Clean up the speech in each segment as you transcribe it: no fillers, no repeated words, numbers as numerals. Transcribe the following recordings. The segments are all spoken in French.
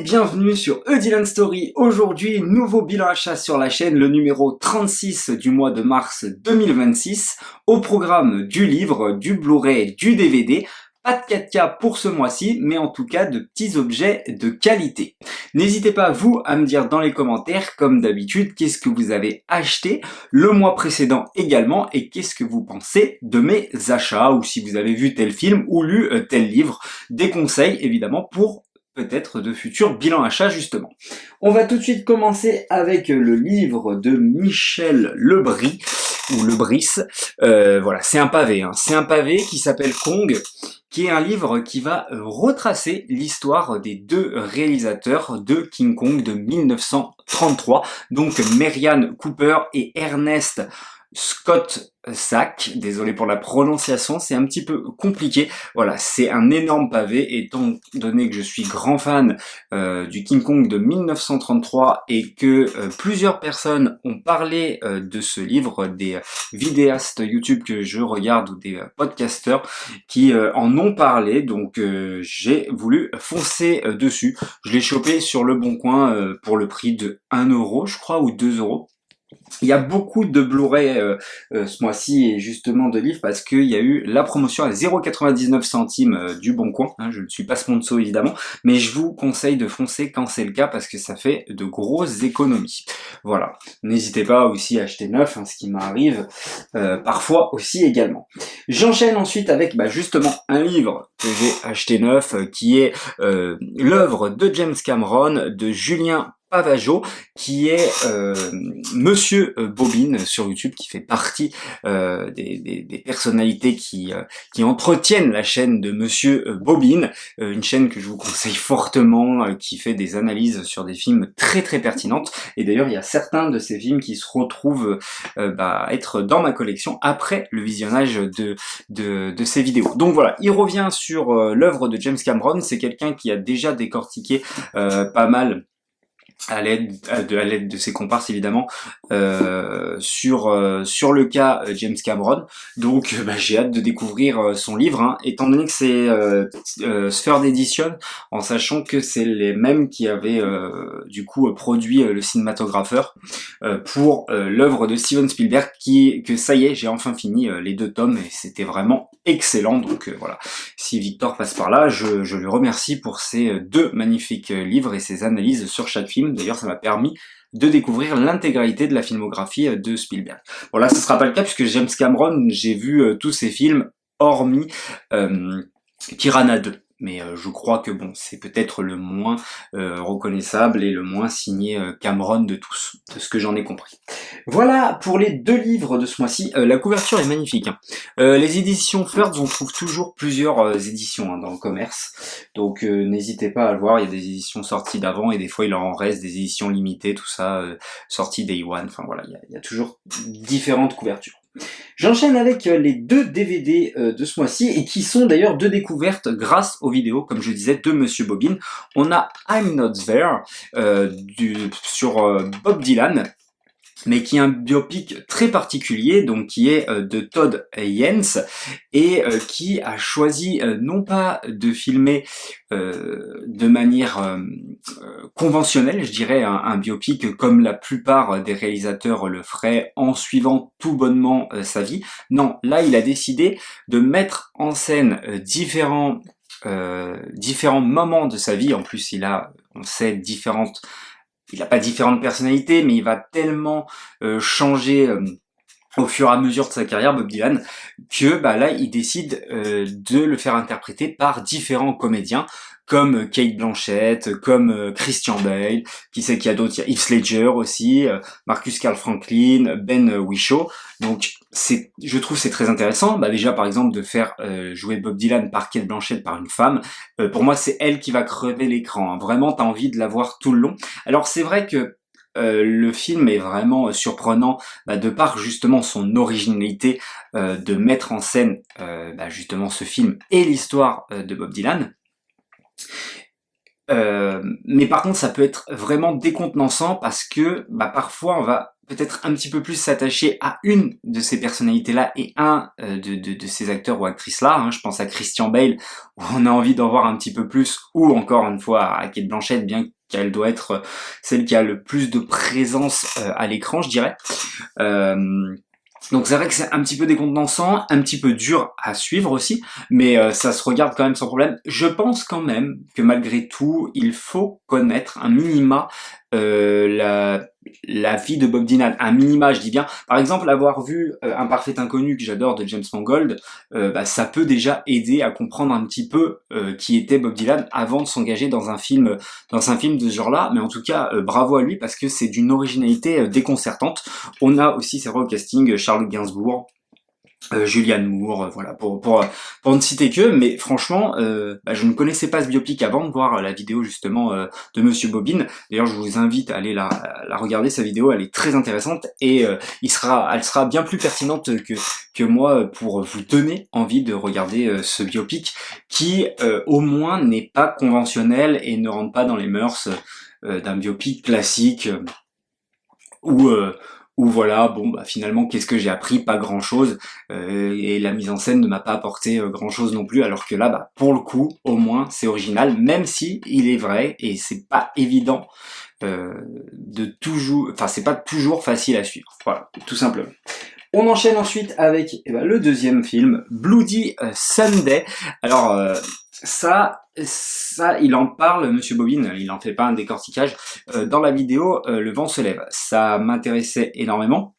bienvenue sur A Dylan Story. Aujourd'hui, nouveau bilan achat sur la chaîne, le numéro 36 du mois de mars 2026. Au programme du livre, du Blu-ray, du DVD. Pas de 4K pour ce mois-ci, mais en tout cas de petits objets de qualité. N'hésitez pas, vous, à me dire dans les commentaires, comme d'habitude, qu'est-ce que vous avez acheté le mois précédent également, et qu'est-ce que vous pensez de mes achats, ou si vous avez vu tel film ou lu tel livre. Des conseils, évidemment, pour peut-être de futurs bilans achats, justement. On va tout de suite commencer avec le livre de Michel Lebris, ou Lebris. Voilà, c'est un pavé, c'est un pavé qui s'appelle Kong, qui est un livre qui va retracer l'histoire des deux réalisateurs de King Kong de 1933, donc Merian Cooper et Ernest Scott Sack, désolé pour la prononciation, c'est un petit peu compliqué. Voilà, c'est un énorme pavé, étant donné que je suis grand fan du King Kong de 1933 et que plusieurs personnes ont parlé de ce livre, des vidéastes YouTube que je regarde ou des podcasteurs qui en ont parlé, donc j'ai voulu foncer dessus. Je l'ai chopé sur Le Bon Coin pour le prix de 1€, je crois, ou 2€. Il y a beaucoup de Blu-ray ce mois-ci et justement de livres parce qu'il y a eu la promotion à 0,99 centimes du Bon Coin. Je ne suis pas sponsor évidemment, mais je vous conseille de foncer quand c'est le cas parce que ça fait de grosses économies. Voilà, n'hésitez pas aussi à acheter neuf, ce qui m'arrive parfois aussi également. J'enchaîne ensuite avec justement un livre que j'ai acheté neuf qui est l'œuvre de James Cameron, de Julien Pavageau, qui est Monsieur Bobine sur YouTube, qui fait partie des personnalités qui entretiennent la chaîne de Monsieur Bobine, une chaîne que je vous conseille fortement, qui fait des analyses sur des films très très pertinentes, et d'ailleurs il y a certains de ces films qui se retrouvent être dans ma collection après le visionnage de ces vidéos. Donc voilà, il revient sur l'œuvre de James Cameron, c'est quelqu'un qui a déjà décortiqué pas mal à l'aide de ses comparses évidemment sur le cas James Cameron. Donc j'ai hâte de découvrir son livre, étant donné que c'est Third Edition, en sachant que c'est les mêmes qui avaient du coup produit le cinématographeur pour l'œuvre de Steven Spielberg, que ça y est, j'ai enfin fini les 2 tomes et c'était vraiment excellent. Donc voilà, si Victor passe par là, je lui remercie pour ces 2 magnifiques livres et ses analyses sur chaque film. D'ailleurs, ça m'a permis de découvrir l'intégralité de la filmographie de Spielberg. Bon là, ce sera pas le cas puisque James Cameron, j'ai vu tous ses films, hormis Piranha 2. Mais je crois que bon, c'est peut-être le moins reconnaissable et le moins signé Cameron de tous, de ce que j'en ai compris. Voilà pour les 2 livres de ce mois-ci. La couverture est magnifique. Les éditions Third, on trouve toujours plusieurs éditions dans le commerce. Donc n'hésitez pas à le voir, il y a des éditions sorties d'avant et des fois il en reste des éditions limitées, tout ça, sorties Day One. Enfin voilà, il y a toujours différentes couvertures. J'enchaîne avec les 2 DVD de ce mois-ci, et qui sont d'ailleurs 2 découvertes grâce aux vidéos, comme je disais, de Monsieur Bobine. On a I'm Not There, sur Bob Dylan, mais qui est un biopic très particulier, donc qui est de Todd Haynes, et qui a choisi non pas de filmer de manière conventionnelle, je dirais, un biopic comme la plupart des réalisateurs le feraient en suivant tout bonnement sa vie. Non, là il a décidé de mettre en scène différents moments de sa vie. En plus on sait, il n'a pas différentes personnalités, mais il va tellement changer au fur et à mesure de sa carrière, Bob Dylan, que là, il décide de le faire interpréter par différents comédiens, comme Kate Blanchett, comme Christian Bale, qui sait qu'il y a d'autres, il y a Heath Ledger aussi, Marcus Carl Franklin, Ben Whishaw. Donc je trouve c'est très intéressant. Déjà par exemple de faire jouer Bob Dylan par Kate Blanchett, par une femme. Pour moi c'est elle qui va crever l'écran. Vraiment t'as envie de la voir tout le long. Alors c'est vrai que le film est vraiment surprenant de par justement son originalité de mettre en scène justement ce film et l'histoire de Bob Dylan. Mais par contre ça peut être vraiment décontenançant parce que parfois on va peut-être un petit peu plus s'attacher à une de ces personnalités-là et un de ces acteurs ou actrices-là. Hein. Je pense à Christian Bale, où on a envie d'en voir un petit peu plus, ou encore une fois à Cate Blanchett, bien qu'elle doit être celle qui a le plus de présence à l'écran, je dirais. Donc c'est vrai que c'est un petit peu décontenançant, un petit peu dur à suivre aussi, mais ça se regarde quand même sans problème. Je pense quand même que malgré tout, il faut connaître un minima la vie de Bob Dylan. Un minima, je dis bien. Par exemple, avoir vu Un parfait inconnu que j'adore de James Mangold, ça peut déjà aider à comprendre un petit peu qui était Bob Dylan avant de s'engager dans un film de ce genre-là. Mais en tout cas, bravo à lui parce que c'est d'une originalité déconcertante. On a aussi, c'est vrai, au casting Charlotte Gainsbourg, Julianne Moore, voilà, pour ne citer que, mais franchement, je ne connaissais pas ce biopic avant de voir la vidéo justement de Monsieur Bobine. D'ailleurs, je vous invite à aller la regarder, sa vidéo, elle est très intéressante et elle sera bien plus pertinente que moi pour vous donner envie de regarder ce biopic qui, au moins, n'est pas conventionnel et ne rentre pas dans les mœurs d'un biopic classique où où voilà, bon bah finalement qu'est-ce que j'ai appris? Pas grand chose, et la mise en scène ne m'a pas apporté grand chose non plus, alors que là bah pour le coup au moins c'est original, même si il est vrai et c'est pas évident de toujours, enfin c'est pas toujours facile à suivre, voilà, tout simplement. On enchaîne ensuite avec le deuxième film, Bloody Sunday. Alors ça, il en parle, Monsieur Bobine, il en fait pas un décortiquage. Dans la vidéo, Le vent se lève. Ça m'intéressait énormément.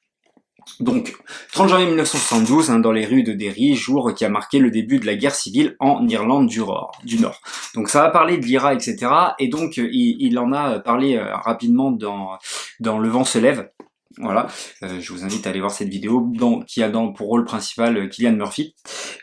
Donc, 30 janvier 1972, dans les rues de Derry, jour qui a marqué le début de la guerre civile en Irlande du Nord. Donc ça va parler de l'IRA, etc. Et donc, il en a parlé rapidement dans Le vent se lève. Voilà, je vous invite à aller voir cette vidéo qui a pour rôle principal Cillian Murphy.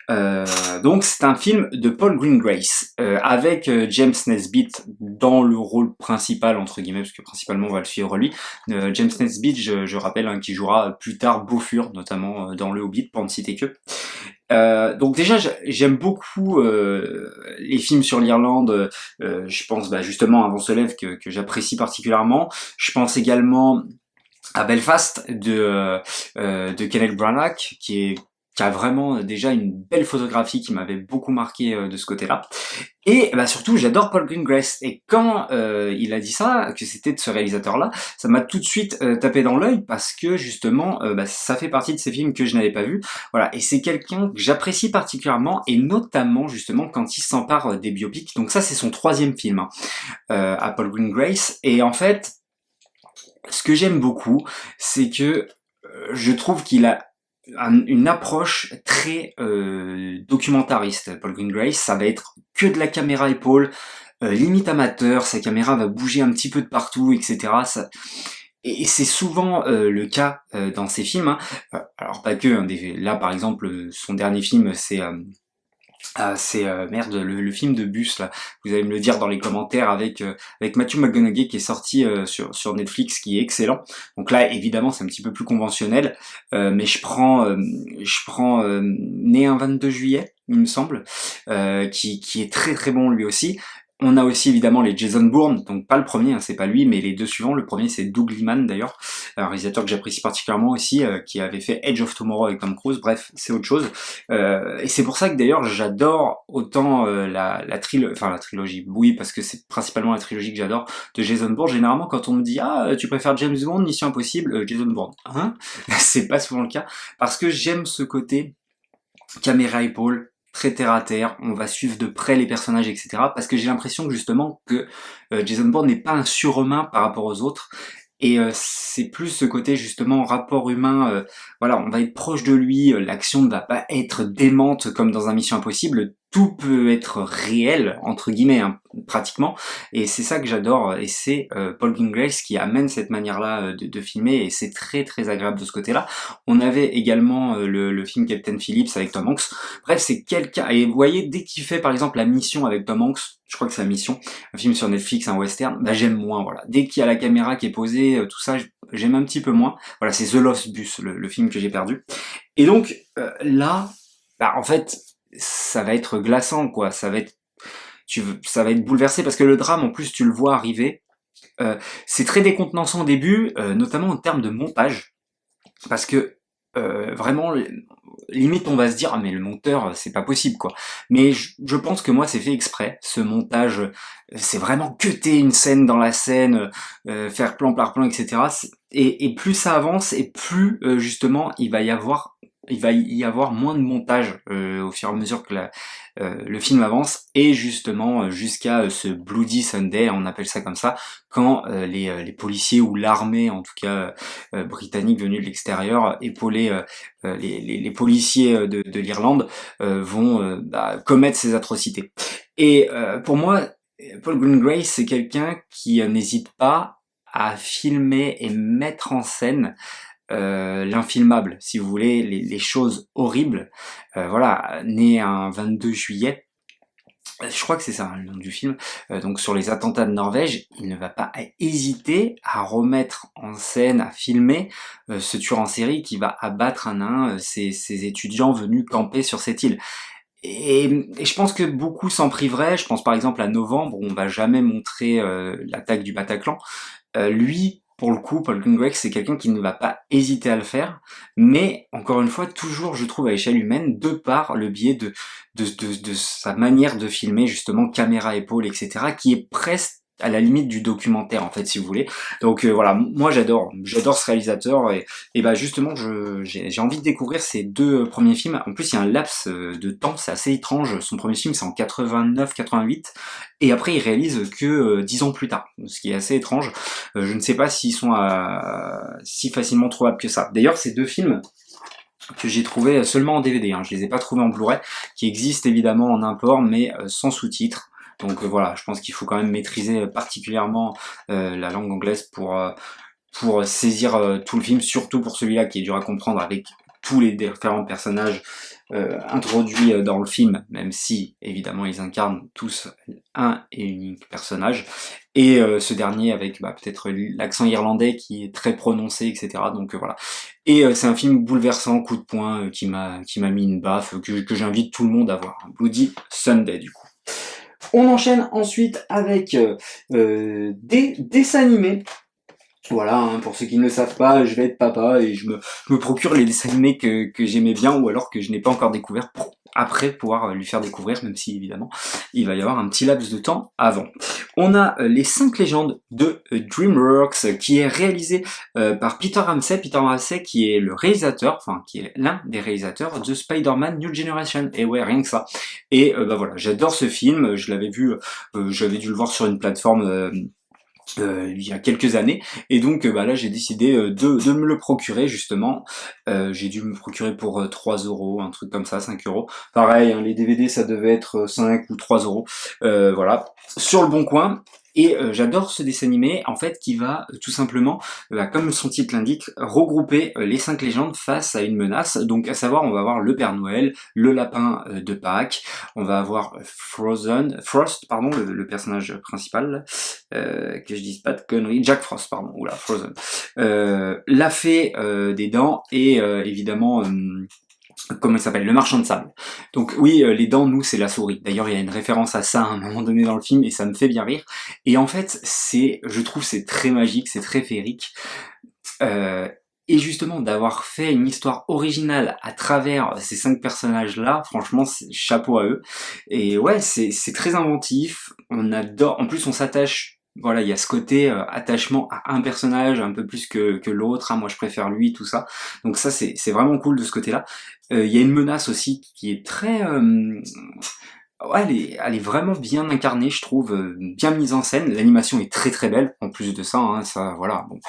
Donc c'est un film de Paul Greengrass avec James Nesbitt dans le rôle principal entre guillemets, parce que principalement on va le suivre lui. James Nesbitt, je rappelle, qui jouera plus tard Bofur, notamment dans Le Hobbit, pour ne citer que. Donc déjà j'aime beaucoup les films sur l'Irlande. Je pense justement à Vent se lève que j'apprécie particulièrement. Je pense également à Belfast de Kenneth Branagh qui a vraiment déjà une belle photographie qui m'avait beaucoup marqué de ce côté-là. Et surtout, j'adore Paul Greengrass. Et quand il a dit ça, que c'était de ce réalisateur-là, ça m'a tout de suite tapé dans l'œil parce que justement, ça fait partie de ces films que je n'avais pas vus. Voilà, et c'est quelqu'un que j'apprécie particulièrement, et notamment justement quand il s'empare des biopics. Donc ça, c'est son troisième film à Paul Greengrass. Et en fait, ce que j'aime beaucoup, c'est que je trouve qu'il a une approche très documentariste. Paul Greengrass, ça va être que de la caméra épaule, limite amateur, sa caméra va bouger un petit peu de partout, etc. Et c'est souvent le cas dans ses films. Alors pas que, là par exemple, son dernier film, c'est merde, le film de bus là. Vous allez me le dire dans les commentaires avec Matthew McConaughey qui est sorti sur Netflix, qui est excellent. Donc là évidemment c'est un petit peu plus conventionnel, mais je prends Né un 22 juillet, il me semble, qui est très très bon lui aussi. On a aussi évidemment les Jason Bourne, donc pas le premier, c'est pas lui, mais les deux suivants. Le premier c'est Doug Liman d'ailleurs, un réalisateur que j'apprécie particulièrement aussi, qui avait fait Edge of Tomorrow avec Tom Cruise. Bref, c'est autre chose. Et c'est pour ça que d'ailleurs j'adore autant la trilogie. Oui, parce que c'est principalement la trilogie que j'adore de Jason Bourne. Généralement quand on me dit tu préfères James Bond, Mission Impossible, Jason Bourne, c'est pas souvent le cas, parce que j'aime ce côté caméra épaule, très terre à terre, on va suivre de près les personnages, etc. Parce que j'ai l'impression que justement que Jason Bourne n'est pas un surhumain par rapport aux autres, et c'est plus ce côté justement rapport humain, voilà, on va être proche de lui, l'action ne va pas être démente comme dans un Mission Impossible, tout peut être réel, entre guillemets, pratiquement, et c'est ça que j'adore, et c'est Paul Greengrass qui amène cette manière-là de filmer, et c'est très très agréable de ce côté-là. On avait également le film Captain Phillips avec Tom Hanks. Bref, c'est quelqu'un, et vous voyez, dès qu'il fait par exemple La Mission avec Tom Hanks, je crois que c'est La Mission, un film sur Netflix, un western, j'aime moins, voilà. Dès qu'il y a la caméra qui est posée, tout ça, j'aime un petit peu moins. Voilà, c'est The Lost Bus, le film que j'ai perdu. Et donc, là, en fait, ça va être glaçant, quoi. Ça va être bouleversé, parce que le drame, en plus, tu le vois arriver, C'est très décontenançant au début, notamment en termes de montage, parce que vraiment, limite on va se dire ah mais le monteur c'est pas possible quoi. Mais je pense que moi c'est fait exprès. Ce montage, c'est vraiment cutter une scène dans la scène, faire plan par plan, etc. Et plus ça avance et plus justement il va y avoir moins de montage au fur et à mesure que le film avance et justement jusqu'à ce Bloody Sunday, on appelle ça comme ça, quand les policiers ou l'armée en tout cas britannique venus de l'extérieur épauler les policiers de l'Irlande vont commettre ces atrocités. Et pour moi, Paul Greengrass c'est quelqu'un qui n'hésite pas à filmer et mettre en scène l'infilmable, si vous voulez, les choses horribles. Voilà, né un 22 juillet, je crois que c'est ça hein, le nom du film, donc sur les attentats de Norvège, il ne va pas hésiter à remettre en scène, à filmer ce tueur en série qui va abattre un à un ces étudiants venus camper sur cette île. Et je pense que beaucoup s'en priveraient, je pense par exemple à Novembre, où on va jamais montrer l'attaque du Bataclan. Lui, pour le coup, Paul Greengrass, c'est quelqu'un qui ne va pas hésiter à le faire, mais encore une fois, toujours, je trouve, à échelle humaine, de par le biais de sa manière de filmer, justement, caméra épaule, etc., qui est presque à la limite du documentaire en fait si vous voulez. Donc voilà, moi j'adore ce réalisateur et bah justement j'ai envie de découvrir ces deux premiers films. En plus il y a un laps de temps, c'est assez étrange. Son premier film c'est en 89-88 et après il réalise que 10 ans plus tard, ce qui est assez étrange. Je ne sais pas s'ils sont si facilement trouvables que ça. D'ailleurs ces deux films que j'ai trouvé seulement en DVD, hein, je les ai pas trouvés en Blu-ray, qui existent évidemment en import mais sans sous-titres. Donc voilà, je pense qu'il faut quand même maîtriser particulièrement la langue anglaise pour saisir tout le film, surtout pour celui-là qui est dur à comprendre avec tous les différents personnages introduits dans le film, même si évidemment ils incarnent tous un et unique personnage, et ce dernier avec peut-être l'accent irlandais qui est très prononcé, etc. Donc voilà. Et c'est un film bouleversant, coup de poing, qui m'a mis une baffe, que j'invite tout le monde à voir. Bloody Sunday du coup. On enchaîne ensuite avec des dessins animés. Voilà, hein, pour ceux qui ne le savent pas, je vais être papa et je me procure les dessins animés que j'aimais bien ou alors que je n'ai pas encore découvert pour après pouvoir lui faire découvrir, même si évidemment il va y avoir un petit laps de temps avant. On a les 5 légendes de DreamWorks qui est réalisé par Peter Ramsey. Peter Ramsey qui est le réalisateur, enfin qui est l'un des réalisateurs de Spider-Man New Generation. Et ouais, rien que ça. Et voilà, j'adore ce film, je l'avais vu, j'avais dû le voir sur une plateforme il y a quelques années et donc là j'ai décidé de me le procurer justement. J'ai dû me procurer pour 3 euros, un truc comme ça, 5 euros, pareil hein, les DVD ça devait être 5 ou 3 euros, voilà, sur le bon coin. Et j'adore ce dessin animé en fait qui va tout simplement, comme son titre l'indique, regrouper les 5 légendes face à une menace. Donc à savoir on va avoir le Père Noël, le lapin de Pâques, on va avoir Frost pardon, le personnage principal, que je dise pas de conneries, Jack Frost pardon, oula Frozen, la fée des dents et évidemment comment il s'appelle, le marchand de sable. Donc oui, les dents, nous, c'est la souris. D'ailleurs, il y a une référence à ça à un moment donné dans le film, et ça me fait bien rire. Et en fait, je trouve, c'est très magique, c'est très féerique. Et justement, d'avoir fait une histoire originale à travers ces 5 personnages-là, franchement, chapeau à eux. Et ouais, c'est très inventif, on adore, en plus on s'attache. Voilà, il y a ce côté attachement à un personnage un peu plus que l'autre, hein, moi je préfère lui, tout ça. Donc ça c'est vraiment cool de ce côté-là. Il y a une menace aussi qui est très... ouais, elle est vraiment bien incarnée, je trouve, bien mise en scène. L'animation est très très belle, en plus de ça, hein, ça voilà, bon.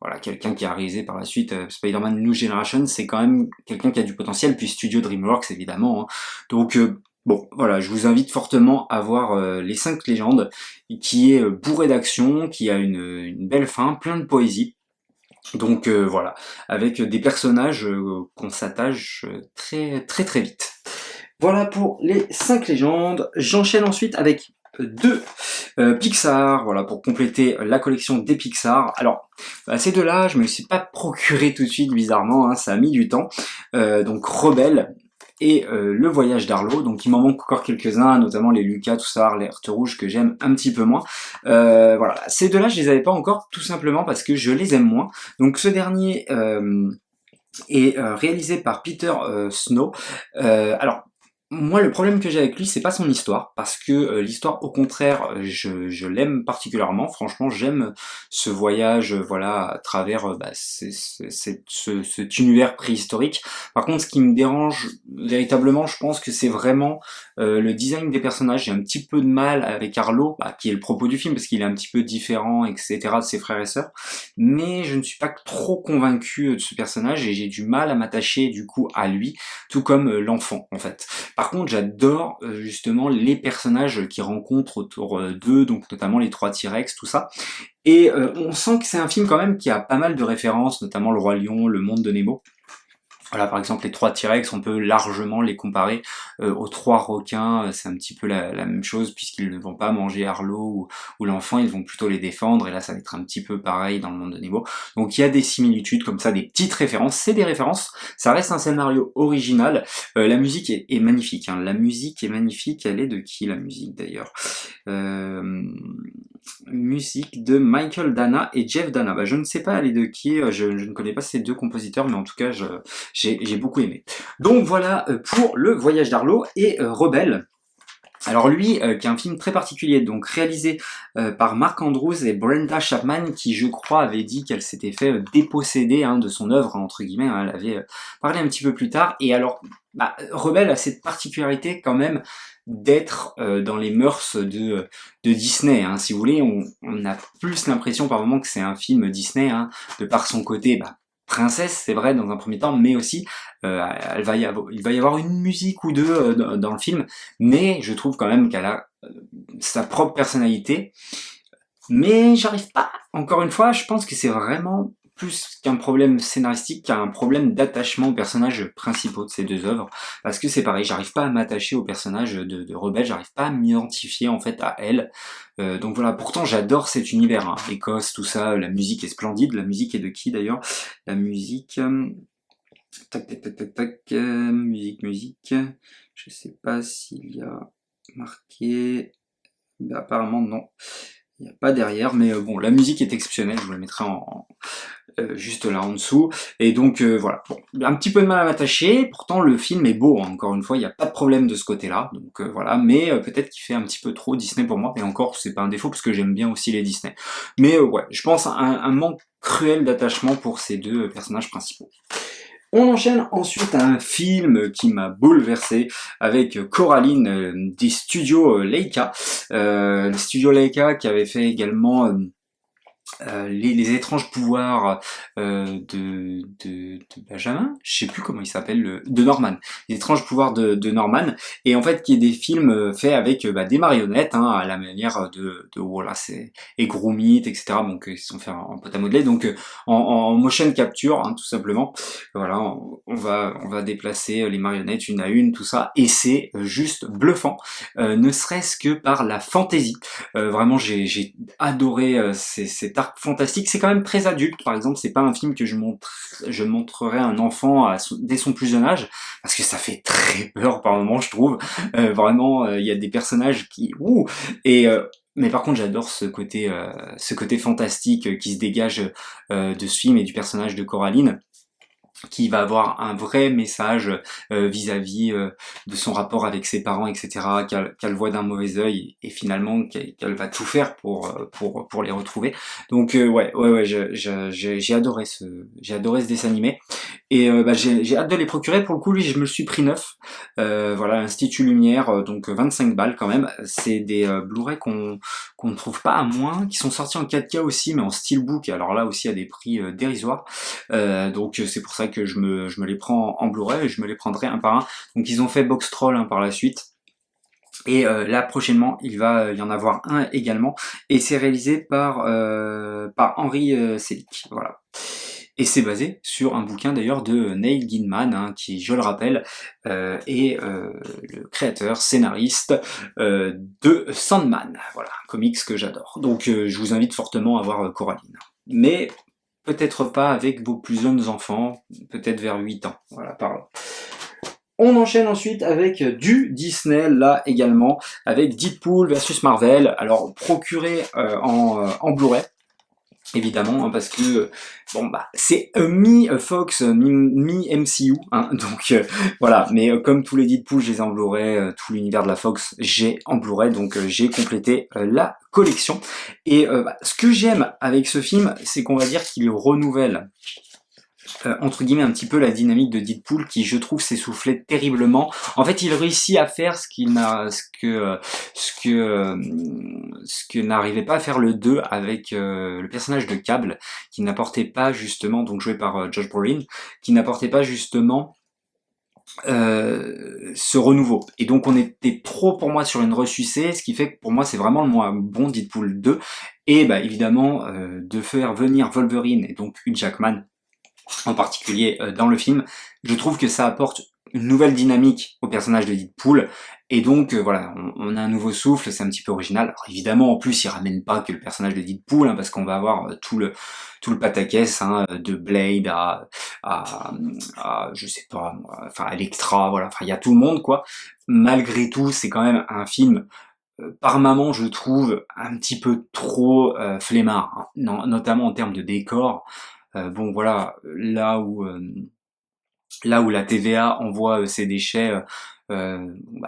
Voilà, quelqu'un qui a réalisé par la suite Spider-Man New Generation, c'est quand même quelqu'un qui a du potentiel, puis Studio DreamWorks évidemment. Hein. Donc bon, voilà, je vous invite fortement à voir les 5 légendes, qui est bourré d'action, qui a une belle fin, plein de poésie. Donc voilà, avec des personnages qu'on s'attache très très très vite. Voilà pour les 5 légendes. J'enchaîne ensuite avec 2 Pixar, voilà, pour compléter la collection des Pixar. Alors, ces deux-là, je me les suis pas procuré tout de suite, bizarrement, hein, ça a mis du temps. Donc Rebelle et Le Voyage d'Arlo. Donc il m'en manque encore quelques-uns, notamment les Lucas, tout ça, Alerte Rouge, que j'aime un petit peu moins. Voilà, ces deux-là, je les avais pas encore, tout simplement parce que je les aime moins. Donc ce dernier est réalisé par Peter Snow. Alors, moi, le problème que j'ai avec lui, c'est pas son histoire, parce que l'histoire, au contraire, je l'aime particulièrement. Franchement, j'aime ce voyage, voilà, à travers cet univers préhistorique. Par contre, ce qui me dérange véritablement, je pense que c'est vraiment le design des personnages. J'ai un petit peu de mal avec Arlo, qui est le propos du film, parce qu'il est un petit peu différent, etc., de ses frères et sœurs. Mais je ne suis pas trop convaincu de ce personnage, et j'ai du mal à m'attacher, du coup, à lui, tout comme l'enfant, en fait. Par contre, j'adore justement les personnages qu'ils rencontrent autour d'eux, donc notamment les 3 T-Rex, tout ça. Et on sent que c'est un film quand même qui a pas mal de références, notamment Le Roi Lion, Le Monde de Nemo. Voilà, par exemple, les 3 T-Rex, on peut largement les comparer aux 3 requins, c'est un petit peu la même chose, puisqu'ils ne vont pas manger Arlo ou l'enfant, ils vont plutôt les défendre, et là ça va être un petit peu pareil dans Le Monde de Nemo. Donc il y a des similitudes comme ça, des petites références, c'est des références, ça reste un scénario original, la musique est magnifique, hein. La musique est magnifique, elle est de qui la musique d'ailleurs musique de Michael Dana et Jeff Dana. Je ne sais pas elle est de qui, je ne connais pas ces deux compositeurs, mais en tout cas j'ai beaucoup aimé. Donc voilà pour Le Voyage d'Arlo et Rebelle. Alors lui, qui est un film très particulier, donc réalisé par Mark Andrews et Brenda Chapman, qui je crois avait dit qu'elle s'était fait déposséder de son œuvre, entre guillemets, hein, elle avait parlé un petit peu plus tard, et alors Rebelle a cette particularité quand même d'être dans les mœurs de Disney, hein. Si vous voulez, on a plus l'impression par moment que c'est un film Disney, hein, de par son côté princesse, c'est vrai, dans un premier temps, mais aussi il va y avoir une musique ou deux dans le film, mais je trouve quand même qu'elle a sa propre personnalité, mais j'arrive pas, encore une fois, je pense que c'est vraiment plus qu'un problème scénaristique, qu'un problème d'attachement aux personnages principaux de ces deux œuvres, parce que c'est pareil, j'arrive pas à m'attacher au personnage de Rebelle, j'arrive pas à m'identifier en fait à elle, donc voilà, pourtant j'adore cet univers, hein. Écosse, tout ça, la musique est splendide, la musique est de qui d'ailleurs? La musique... musique, je sais pas s'il y a marqué, apparemment non, il n'y a pas derrière, mais bon, la musique est exceptionnelle, je vous la mettrai juste là en dessous, et donc voilà, bon, un petit peu de mal à m'attacher, pourtant le film est beau, hein, encore une fois, il n'y a pas de problème de ce côté-là, donc voilà, mais peut-être qu'il fait un petit peu trop Disney pour moi, mais encore, c'est pas un défaut, parce que j'aime bien aussi les Disney. Mais ouais, je pense un manque cruel d'attachement pour ces deux personnages principaux. On enchaîne ensuite à un film qui m'a bouleversé avec Coraline des studios Leica. Les studios Leica qui avait fait également les étranges pouvoirs de Benjamin, je sais plus comment il s'appelle, de Norman, les étranges pouvoirs de Norman, et en fait qui est des films faits avec des marionnettes, hein, à la manière de voilà, c'est et Gromit, etc. Donc ils sont faits en pâte à modeler, donc en motion capture, hein, tout simplement. Voilà, on va déplacer les marionnettes une à une, tout ça, et c'est juste bluffant, ne serait-ce que par la fantaisie. Vraiment, j'ai adoré cet arc fantastique. C'est quand même très adulte, par exemple, c'est pas un film que je montrerai à un enfant dès son plus jeune âge, parce que ça fait très peur par moments, je trouve. Vraiment, il y a des personnages qui... mais par contre, j'adore ce côté fantastique qui se dégage de ce film et du personnage de Coraline, qui va avoir un vrai message vis-à-vis de son rapport avec ses parents, etc., qu'elle voit d'un mauvais œil, et finalement qu'elle va tout faire pour les retrouver. Donc ouais, j'ai adoré ce dessin animé, et j'ai hâte de les procurer. Pour le coup, lui, je me le suis pris neuf. Voilà, Institut Lumière, donc 25 balles quand même. C'est des Blu-ray qu'on ne trouve pas à moins, qui sont sortis en 4K aussi, mais en steelbook, alors là aussi à des prix dérisoires. Donc c'est pour ça que je me les prends en Blu-ray, et je me les prendrai un par un. Donc ils ont fait Box Troll, hein, par la suite. Et là prochainement il va y en avoir un également, et c'est réalisé par Henry Selick, voilà. Et c'est basé sur un bouquin d'ailleurs de Neil Gaiman, hein, qui, je le rappelle, est le créateur, scénariste de Sandman, voilà, un comics que j'adore. Donc je vous invite fortement à voir Coraline. Mais peut-être pas avec vos plus jeunes enfants, peut-être vers 8 ans, voilà, par là. On enchaîne ensuite avec du Disney, là également, avec Deadpool versus Marvel, alors procuré en Blu-ray, évidemment, hein, parce que bon bah c'est mi-Fox, mi-MCU, hein, donc voilà, mais comme tous les Deadpool, je les ai en Blu-ray, tout l'univers de la Fox, j'ai en Blu-ray, donc j'ai complété la collection. Et ce que j'aime avec ce film, c'est qu'on va dire qu'il renouvelle entre guillemets un petit peu la dynamique de Deadpool qui je trouve s'essoufflait terriblement. En fait, il réussit à faire ce que n'arrivait pas à faire le 2 avec le personnage de Cable, qui n'apportait pas justement, donc joué par Josh Brolin, qui n'apportait pas justement ce renouveau. Et donc on était trop pour moi sur une ressucée, ce qui fait que pour moi c'est vraiment le moins bon Deadpool 2. Et bah évidemment de faire venir Wolverine et donc Hugh Jackman en particulier dans le film, je trouve que ça apporte une nouvelle dynamique au personnage de Deadpool, et donc voilà, on a un nouveau souffle, c'est un petit peu original. Alors évidemment, en plus, il ramène pas que le personnage de Deadpool, hein, parce qu'on va avoir tout le pataquès, hein, de Blade à je sais pas, enfin Electra, voilà, enfin il y a tout le monde quoi. Malgré tout, c'est quand même un film par moment, je trouve un petit peu trop flemmard, hein, notamment en termes de décor. Bon voilà, là où la TVA envoie ses déchets, bah,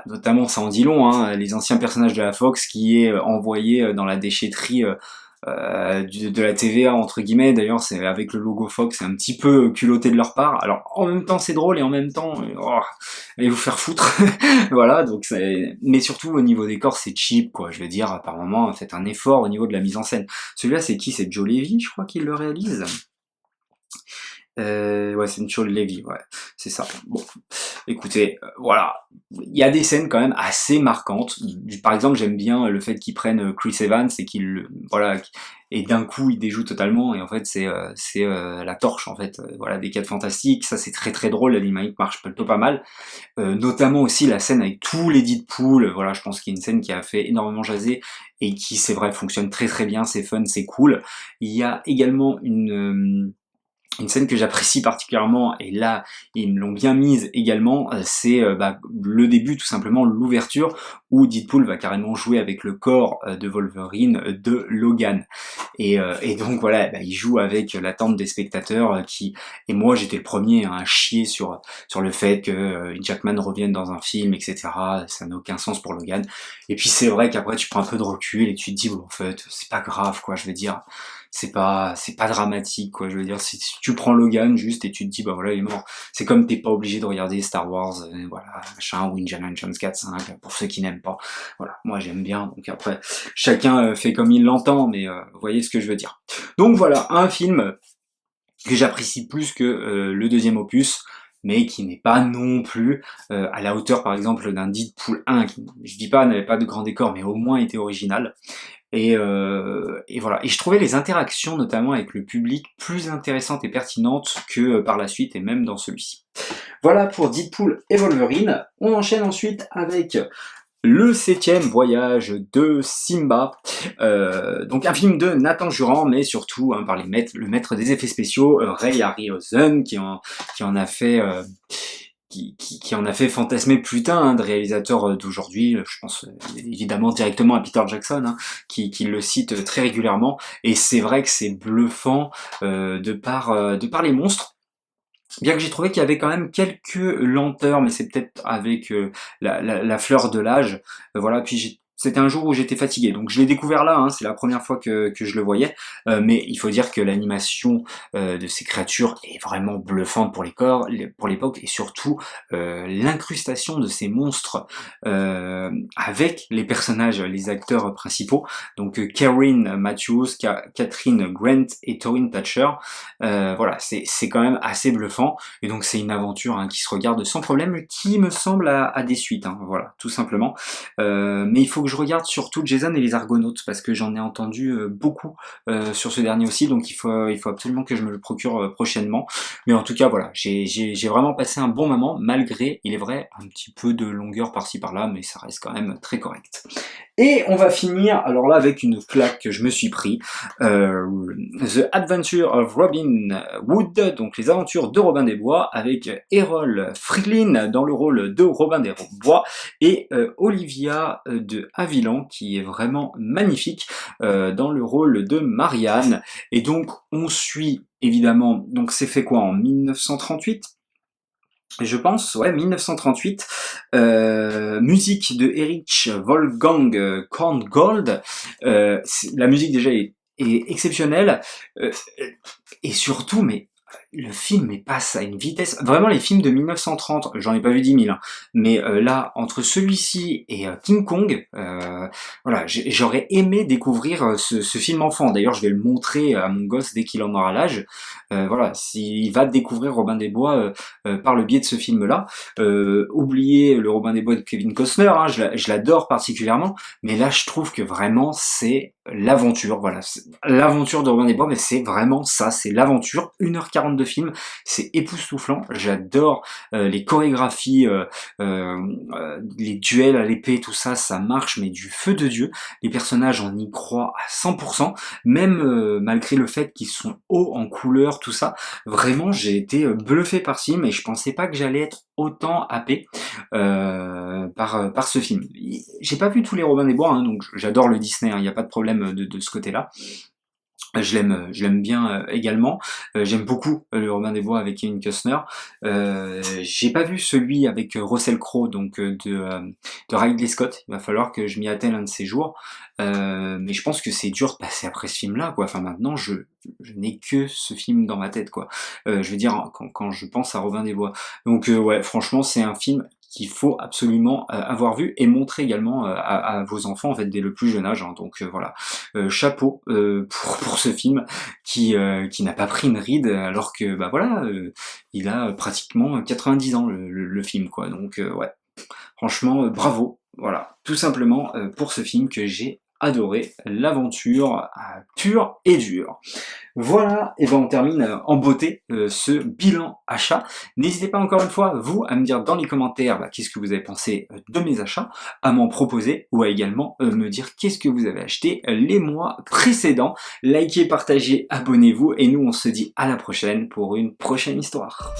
notamment ça en dit long, hein, les anciens personnages de la Fox qui est envoyé dans la déchetterie de la TVA entre guillemets. D'ailleurs c'est avec le logo Fox, c'est un petit peu culotté de leur part. Alors en même temps c'est drôle et en même temps allez vous faire foutre. Voilà, donc mais surtout au niveau des corps c'est cheap quoi, je veux dire par moment faites un effort au niveau de la mise en scène. Celui-là c'est qui? C'est Joe Levy je crois qu'il le réalise. Ouais, c'est une Joe Levy, ouais, c'est ça. Bon, écoutez, voilà, il y a des scènes quand même assez marquantes. Par exemple, j'aime bien le fait qu'ils prennent Chris Evans et voilà, et d'un coup il déjoue totalement. Et en fait, c'est la torche en fait. Voilà, des 4 fantastiques. Ça, c'est très très drôle. La dynamique marche plutôt pas mal. Notamment aussi la scène avec tous les Deadpool. Voilà, je pense qu'il y a une scène qui a fait énormément jaser et qui, c'est vrai, fonctionne très très bien. C'est fun, c'est cool. Il y a également une scène que j'apprécie particulièrement, et là ils me l'ont bien mise également, c'est bah, le début, tout simplement l'ouverture, où Deadpool va carrément jouer avec le corps de Wolverine de Logan. Et donc voilà, bah, il joue avec l'attente des spectateurs et moi j'étais le premier à chier sur le fait que Jackman revienne dans un film, etc. Ça n'a aucun sens pour Logan. Et puis c'est vrai qu'après tu prends un peu de recul et tu te dis bon en fait c'est pas grave quoi, je veux dire c'est pas dramatique quoi, je veux dire si tu prends Logan juste et tu te dis bah voilà il est mort, c'est comme t'es pas obligé de regarder Star Wars voilà machin ou Indiana Jones 4 5 pour ceux qui n'aiment pas. Voilà, moi j'aime bien, donc après chacun fait comme il l'entend, mais vous voyez ce que je veux dire. Donc voilà, un film que j'apprécie plus que le deuxième opus, mais qui n'est pas non plus à la hauteur par exemple d'un Deadpool 1 qui, je dis pas n'avait pas de grand décor, mais au moins était original. Et voilà. Et je trouvais les interactions, notamment avec le public, plus intéressantes et pertinentes que par la suite, et même dans celui-ci. Voilà pour Deadpool et Wolverine. On enchaîne ensuite avec le 7e voyage de Simba, donc un film de Nathan Jurand, mais surtout hein, par le maître des effets spéciaux, Ray Harryhausen, qui en a fait qui en a fait fantasmer plus tard, hein, de réalisateurs d'aujourd'hui, je pense évidemment directement à Peter Jackson, hein, qui le cite très régulièrement, et c'est vrai que c'est bluffant de par les monstres, bien que j'ai trouvé qu'il y avait quand même quelques lenteurs, mais c'est peut-être avec la fleur de l'âge, voilà, puis c'était un jour où j'étais fatigué, donc je l'ai découvert là, hein, c'est la première fois que je le voyais, mais il faut dire que l'animation de ces créatures est vraiment bluffante pour l'époque, et surtout l'incrustation de ces monstres avec les personnages, les acteurs principaux, donc Karen Matthews, Catherine Grant et Torin Thatcher, voilà, c'est quand même assez bluffant, et donc c'est une aventure hein, qui se regarde sans problème, qui me semble à des suites, hein, voilà, tout simplement. Mais il faut que je regarde surtout Jason et les Argonautes, parce que j'en ai entendu beaucoup sur ce dernier aussi, donc il faut absolument que je me le procure prochainement. Mais en tout cas, voilà, j'ai vraiment passé un bon moment, malgré, il est vrai, un petit peu de longueur par-ci par-là, mais ça reste quand même très correct. Et on va finir, alors là, avec une claque que je me suis pris, The Adventure of Robin Hood, donc les aventures de Robin des Bois, avec Errol Flynn dans le rôle de Robin des Bois, et Olivia de Havilland, qui est vraiment magnifique, dans le rôle de Marianne. Et donc, on suit, évidemment, donc c'est fait quoi, en 1938 ? Je pense, ouais, 1938, musique de Erich Wolfgang Korngold. La musique déjà est exceptionnelle, euh, et surtout, mais le film passe à une vitesse. Vraiment, les films de 1930, j'en ai pas vu 10 000, hein, mais là, entre celui-ci et King Kong, voilà, j'aurais aimé découvrir ce film enfant. D'ailleurs, je vais le montrer à mon gosse dès qu'il en aura l'âge. Voilà, s'il va découvrir Robin des Bois par le biais de ce film-là. Oubliez le Robin des Bois de Kevin Costner, hein, je l'adore particulièrement, mais là, je trouve que vraiment, c'est l'aventure, voilà, l'aventure de Robin des Bois, mais c'est vraiment ça, c'est l'aventure, 1h40 de film, c'est époustouflant, j'adore les chorégraphies, les duels à l'épée, tout ça, ça marche, mais du feu de Dieu, les personnages, on y croit à 100%, même malgré le fait qu'ils sont hauts en couleur, tout ça, vraiment, j'ai été bluffé par ce film, et je pensais pas que j'allais être autant happé par ce film. J'ai pas vu tous les Robin des Bois, hein, donc j'adore le Disney, il n'y a pas de problème de ce côté-là. Je l'aime bien également. J'aime beaucoup le Robin des Bois avec Kevin Costner. J'ai pas vu celui avec Russell Crowe, donc de Ridley Scott. Il va falloir que je m'y attelle un de ces jours. Mais je pense que c'est dur de passer après ce film-là, quoi. Enfin, maintenant, je n'ai que ce film dans ma tête, quoi. Je veux dire, quand je pense à Robin des Bois. Donc, ouais, franchement, c'est un film qu'il faut absolument avoir vu et montrer également à vos enfants, en fait, dès le plus jeune âge, hein. Donc voilà, chapeau pour ce film qui n'a pas pris une ride, alors que bah voilà, il a pratiquement 90 ans le film, quoi. Donc ouais, franchement bravo, voilà, tout simplement pour ce film que j'ai adoré, l'aventure pure et dure. Voilà, et ben on termine en beauté ce bilan achat. N'hésitez pas encore une fois, vous, à me dire dans les commentaires qu'est-ce que vous avez pensé de mes achats, à m'en proposer, ou à également me dire qu'est-ce que vous avez acheté les mois précédents. Likez, partagez, abonnez-vous, et nous on se dit à la prochaine pour une prochaine histoire.